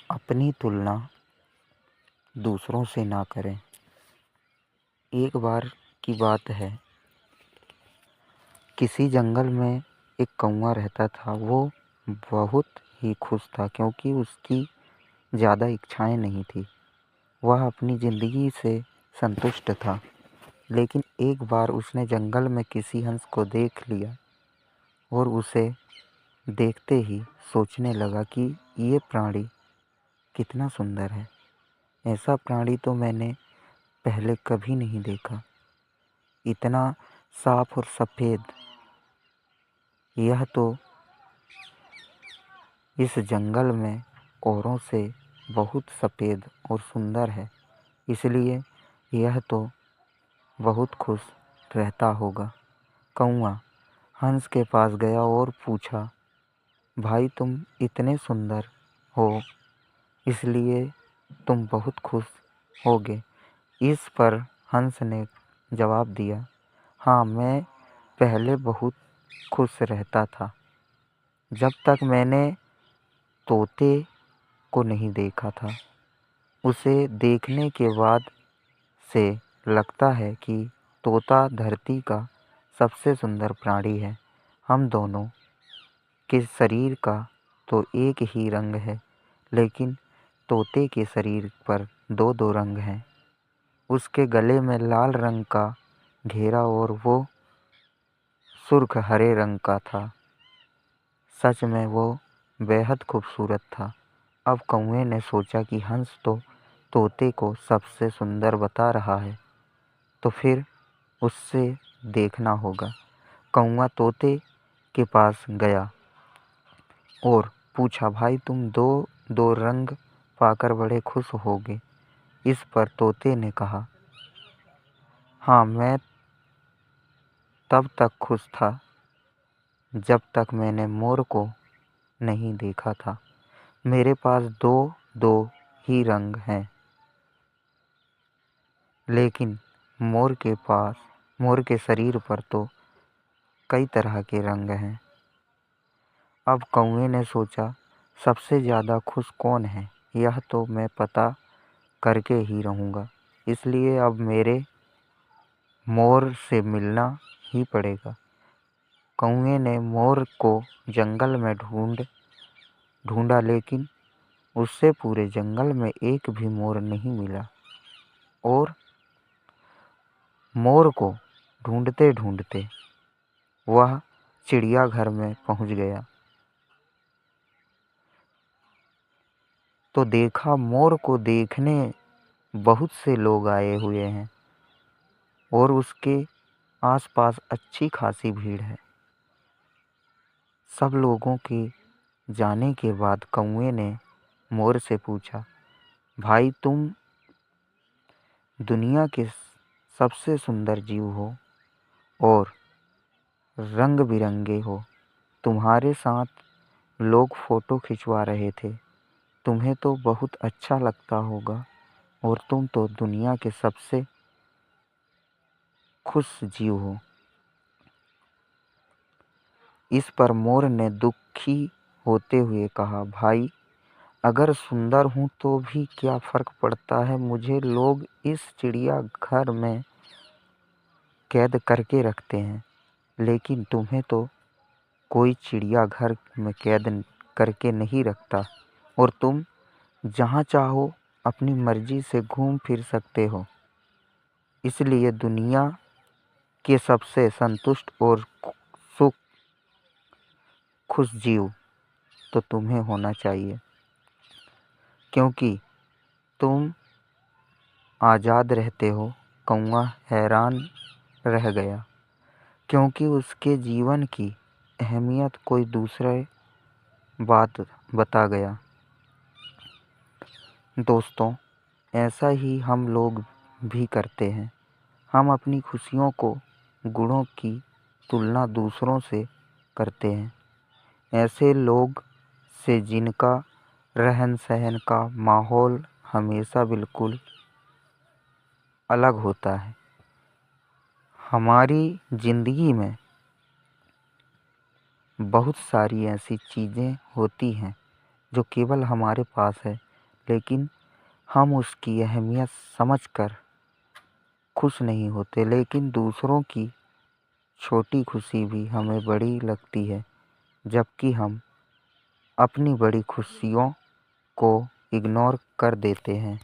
अपनी तुलना दूसरों से ना करें। एक बार की बात है, किसी जंगल में एक कौवा रहता था। वो बहुत ही खुश था क्योंकि उसकी ज़्यादा इच्छाएं नहीं थी। वह अपनी ज़िंदगी से संतुष्ट था। लेकिन एक बार उसने जंगल में किसी हंस को देख लिया और उसे देखते ही सोचने लगा कि ये प्राणी कितना सुंदर है। ऐसा प्राणी तो मैंने पहले कभी नहीं देखा। इतना साफ और सफ़ेद। यह तो इस जंगल में औरों से बहुत सफ़ेद और सुंदर है, इसलिए यह तो बहुत खुश रहता होगा। कौवा हंस के पास गया और पूछा, भाई तुम इतने सुंदर हो, इसलिए तुम बहुत खुश होगे। इस पर हंस ने जवाब दिया, हाँ, मैं पहले बहुत खुश रहता था जब तक मैंने तोते को नहीं देखा था। उसे देखने के बाद से लगता है कि तोता धरती का सबसे सुंदर प्राणी है। हम दोनों के शरीर का तो एक ही रंग है, लेकिन तोते के शरीर पर दो दो रंग हैं। उसके गले में लाल रंग का घेरा और वो सुर्ख हरे रंग का था। सच में वो बेहद खूबसूरत था। अब कौवे ने सोचा कि हंस तो तोते को सबसे सुंदर बता रहा है, तो फिर उससे देखना होगा। कौवा तोते के पास गया और पूछा, भाई तुम दो दो रंग पाकर बड़े खुश होगे। इस पर तोते ने कहा, हाँ, मैं तब तक खुश था जब तक मैंने मोर को नहीं देखा था। मेरे पास दो दो ही रंग हैं, लेकिन मोर के शरीर पर तो कई तरह के रंग हैं। अब कौवे ने सोचा, सबसे ज़्यादा खुश कौन है, यह तो मैं पता करके ही रहूँगा। इसलिए अब मेरे मोर से मिलना ही पड़ेगा। कौवे ने मोर को जंगल में ढूंढा, लेकिन उससे पूरे जंगल में एक भी मोर नहीं मिला। और मोर को ढूंढते ढूंढते वह चिड़ियाघर में पहुंच गया, तो देखा मोर को देखने बहुत से लोग आए हुए हैं और उसके आसपास अच्छी खासी भीड़ है। सब लोगों के जाने के बाद कौवे ने मोर से पूछा, भाई तुम दुनिया के सबसे सुंदर जीव हो और रंग बिरंगे हो। तुम्हारे साथ लोग फ़ोटो खिंचवा रहे थे। तुम्हें तो बहुत अच्छा लगता होगा और तुम तो दुनिया के सबसे खुश जीव हो। इस पर मोर ने दुखी होते हुए कहा, भाई अगर सुंदर हूँ तो भी क्या फ़र्क पड़ता है। मुझे लोग इस चिड़ियाघर में कैद करके रखते हैं, लेकिन तुम्हें तो कोई चिड़ियाघर में कैद करके नहीं रखता और तुम जहाँ चाहो अपनी मर्जी से घूम फिर सकते हो। इसलिए दुनिया के सबसे संतुष्ट और सुख खुश जीव तो तुम्हें होना चाहिए, क्योंकि तुम आज़ाद रहते हो। कौवा हैरान रह गया, क्योंकि उसके जीवन की अहमियत कोई दूसरे बात बता गया। दोस्तों, ऐसा ही हम लोग भी करते हैं। हम अपनी खुशियों को गुणों की तुलना दूसरों से करते हैं, ऐसे लोग से जिनका रहन सहन का माहौल हमेशा बिल्कुल अलग होता है। हमारी ज़िंदगी में बहुत सारी ऐसी चीज़ें होती हैं जो केवल हमारे पास है, लेकिन हम उसकी अहमियत समझकर खुश नहीं होते। लेकिन दूसरों की छोटी खुशी भी हमें बड़ी लगती है, जबकि हम अपनी बड़ी खुशियों को इग्नोर कर देते हैं।